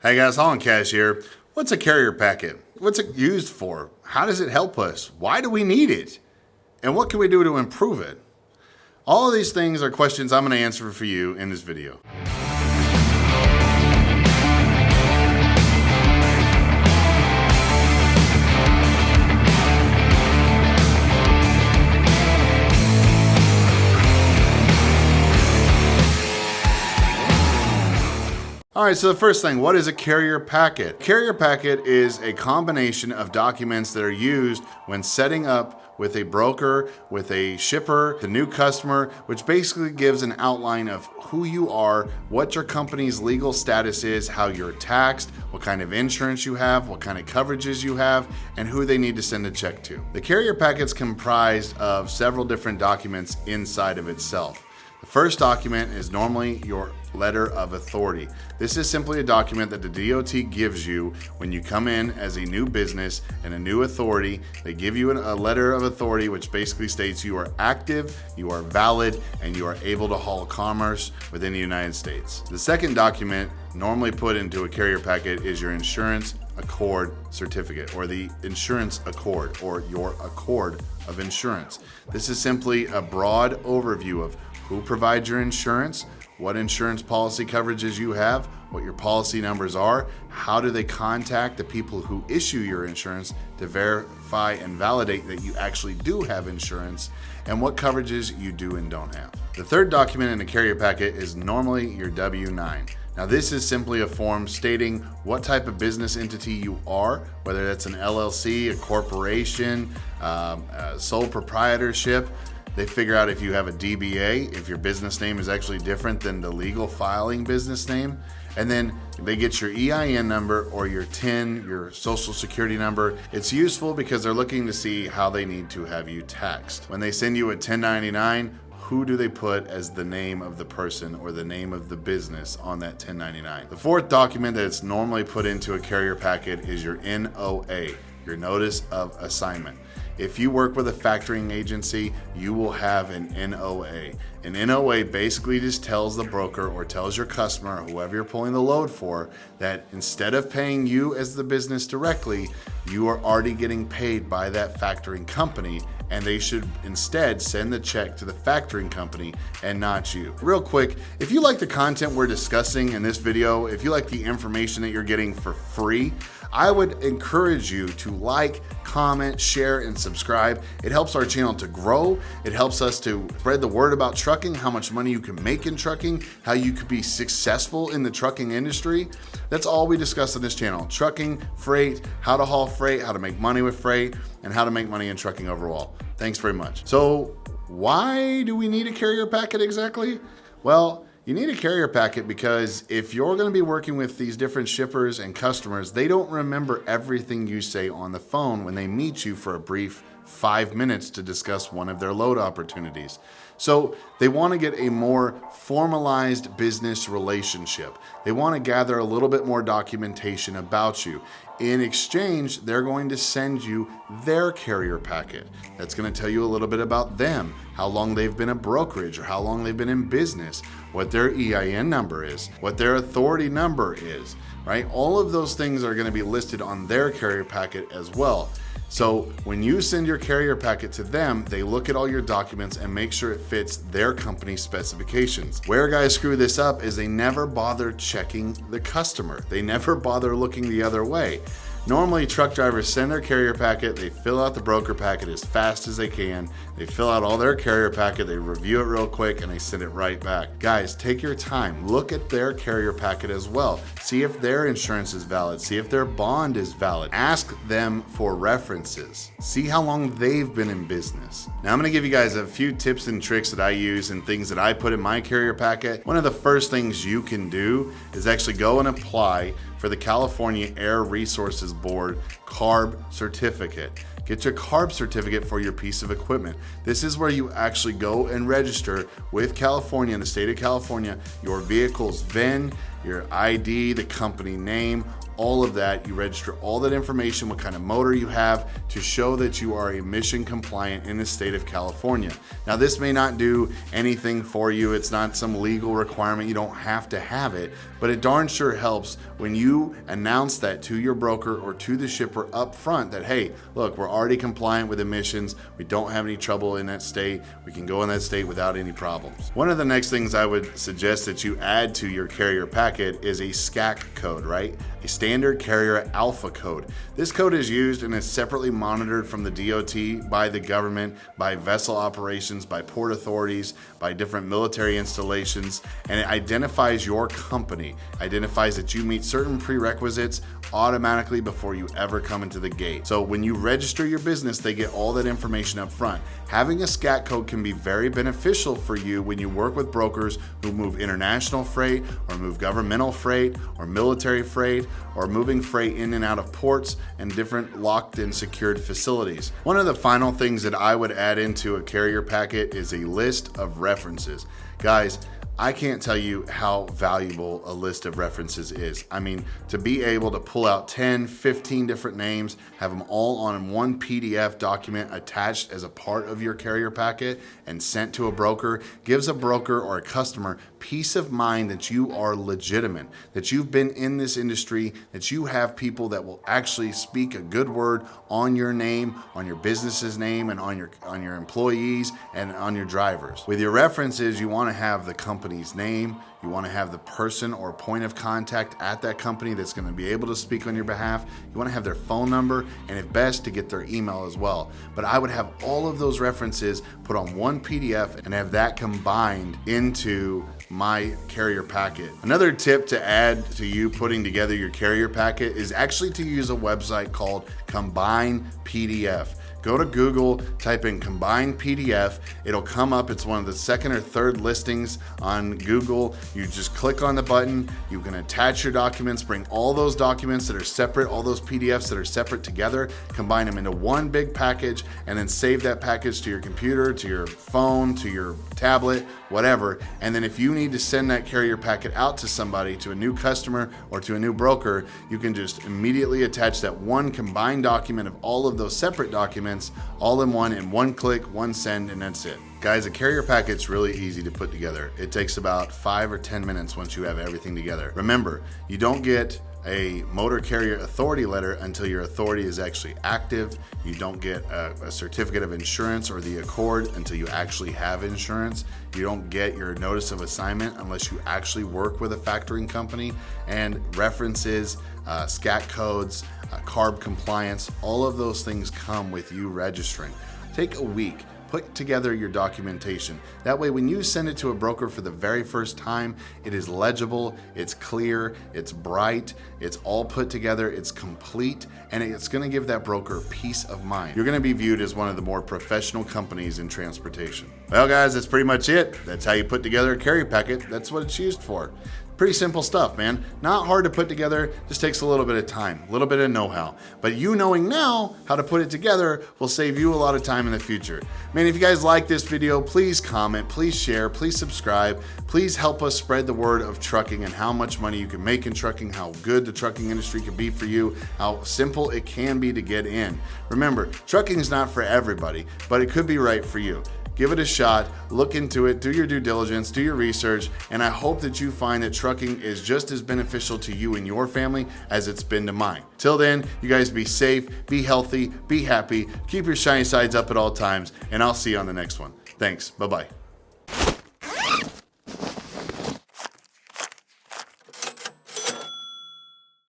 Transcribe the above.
Hey guys, Holland Cash here. What's a carrier packet? What's it used for? How does it help us? Why do we need it? And what can we do to improve it? All of these things are questions I'm going to answer for you in this video. All right, so the first thing, what is a carrier packet? Carrier packet is a combination of documents that are used when setting up with a broker, with a shipper, the new customer, which basically gives an outline of who you are, what your company's legal status is, how you're taxed, what kind of insurance you have, what kind of coverages you have, and who they need to send a check to. The carrier packet's comprised of several different documents inside of itself. The first document is normally your letter of authority. This is simply a document that the DOT gives you when you come in as a new business and a new authority. They give you a letter of authority which basically states you are active, you are valid, and you are able to haul commerce within the United States. The second document normally put into a carrier packet is your insurance accord certificate, or the insurance accord, or your accord of insurance. This is simply a broad overview of who provides your insurance, what insurance policy coverages you have, what your policy numbers are, how do they contact the people who issue your insurance to verify and validate that you actually do have insurance, and what coverages you do and don't have. The third document in a carrier packet is normally your W-9. Now this is simply a form stating what type of business entity you are, whether that's an LLC, a corporation, a sole proprietorship. They figure out if you have a DBA, if your business name is actually different than the legal filing business name. And then they get your EIN number or your TIN, your social security number. It's useful because they're looking to see how they need to have you taxed. When they send you a 1099, who do they put as the name of the person or the name of the business on that 1099? The fourth document that's normally put into a carrier packet is your NOA, your notice of assignment. If you work with a factoring agency, you will have an NOA. An NOA basically just tells the broker or tells your customer, whoever you're pulling the load for, that instead of paying you as the business directly, you are already getting paid by that factoring company, and they should instead send the check to the factoring company and not you. Real quick, if you like the content we're discussing in this video, if you like the information that you're getting for free, I would encourage you to like, comment, share, and subscribe. It helps our channel to grow. It helps us to spread the word about trucking, how much money you can make in trucking, how you could be successful in the trucking industry. That's all we discuss on this channel. Trucking, freight, how to haul freight, how to make money with freight, and how to make money in trucking overall. Thanks very much. So why do we need a carrier packet exactly? Well, you need a carrier packet because if you're going to be working with these different shippers and customers, they don't remember everything you say on the phone when they meet you for a brief 5 minutes to discuss one of their load opportunities. So they want to get a more formalized business relationship. They want to gather a little bit more documentation about you. In exchange, they're going to send you their carrier packet. That's going to tell you a little bit about them, how long they've been a brokerage or how long they've been in business, what their EIN number is, what their authority number is, right? All of those things are going to be listed on their carrier packet as well. So when you send your carrier packet to them, they look at all your documents and make sure it fits their company specifications. Where guys screw this up is they never bother checking the customer. They never bother looking the other way. Normally, truck drivers send their carrier packet, they fill out the broker packet as fast as they can, they fill out all their carrier packet, they review it real quick, and they send it right back. Guys, take your time. Look at their carrier packet as well. See if their insurance is valid. See if their bond is valid. Ask them for references. See how long they've been in business. Now, I'm going to give you guys a few tips and tricks that I use and things that I put in my carrier packet. One of the first things you can do is actually go and apply for the California Air Resources Board CARB certificate. Get your CARB certificate for your piece of equipment. This is where you actually go and register with California, in the state of California, your vehicle's VIN, your ID, the company name, all of that. You register all that information, what kind of motor you have, to show that you are emission compliant in the state of California. Now, this may not do anything for you. It's not some legal requirement. You don't have to have it, but it darn sure helps when you announce that to your broker or to the shipper up front that, hey, look, we're already compliant with emissions. We don't have any trouble in that state. We can go in that state without any problems. One of the next things I would suggest that you add to your carrier packet is a SCAC code, right? A standard carrier alpha code. This code is used and is separately monitored from the DOT, by the government, by vessel operations, by port authorities, by different military installations, and it identifies your company, identifies that you meet certain prerequisites automatically before you ever come into the gate. So when you register your business, they get all that information up front. Having a SCAC code can be very beneficial for you when you work with brokers who move international freight or move governmental freight or military freight or moving freight in and out of ports and different locked and secured facilities. One of the final things that I would add into a carrier packet is a list of references. Guys, I can't tell you how valuable a list of references is. I mean, to be able to pull out 10, 15 different names, have them all on one PDF document attached as a part of your carrier packet and sent to a broker, gives a broker or a customer peace of mind that you are legitimate, that you've been in this industry, that you have people that will actually speak a good word on your name, on your business's name, and on your employees and on your drivers. With your references, you want to have the company's name, you want to have the person or point of contact at that company that's going to be able to speak on your behalf. You want to have their phone number, and if best, to get their email as well. But I would have all of those references put on one PDF and have that combined into my carrier packet. Another tip to add to you putting together your carrier packet is actually to use a website called Combine PDF. Go to Google, type in Combine PDF. It'll come up. It's one of the second or third listings on Google. You just click on the button. You can attach your documents, bring all those documents that are separate, all those PDFs that are separate together, combine them into one big package, and then save that package to your computer, to your phone, to your tablet, whatever. And then if you need to send that carrier packet out to somebody, to a new customer or to a new broker, you can just immediately attach that one combined document of all of those separate documents all in one click, one send, and that's it. Guys, a carrier packet's really easy to put together. It takes about 5 or 10 minutes once you have everything together. Remember, you don't get a motor carrier authority letter until your authority is actually active. You don't get a certificate of insurance or the Accord until you actually have insurance. You don't get your notice of assignment unless you actually work with a factoring company. And references, SCAC codes, CARB compliance, all of those things come with you registering. Take a week. Put together your documentation. That way, when you send it to a broker for the very first time, it is legible, it's clear, it's bright, it's all put together, it's complete, and it's gonna give that broker peace of mind. You're gonna be viewed as one of the more professional companies in transportation. Well, guys, that's pretty much it. That's how you put together a carrier packet. That's what it's used for. Pretty simple stuff, man. Not hard to put together, just takes a little bit of time, a little bit of know-how. But you knowing now how to put it together will save you a lot of time in the future. Man, if you guys like this video, please comment, please share, please subscribe. Please help us spread the word of trucking and how much money you can make in trucking, how good the trucking industry can be for you, how simple it can be to get in. Remember, trucking is not for everybody, but it could be right for you. Give it a shot, look into it, do your due diligence, do your research, and I hope that you find that trucking is just as beneficial to you and your family as it's been to mine. Till then, you guys be safe, be healthy, be happy, keep your shiny sides up at all times, and I'll see you on the next one. Thanks, bye-bye.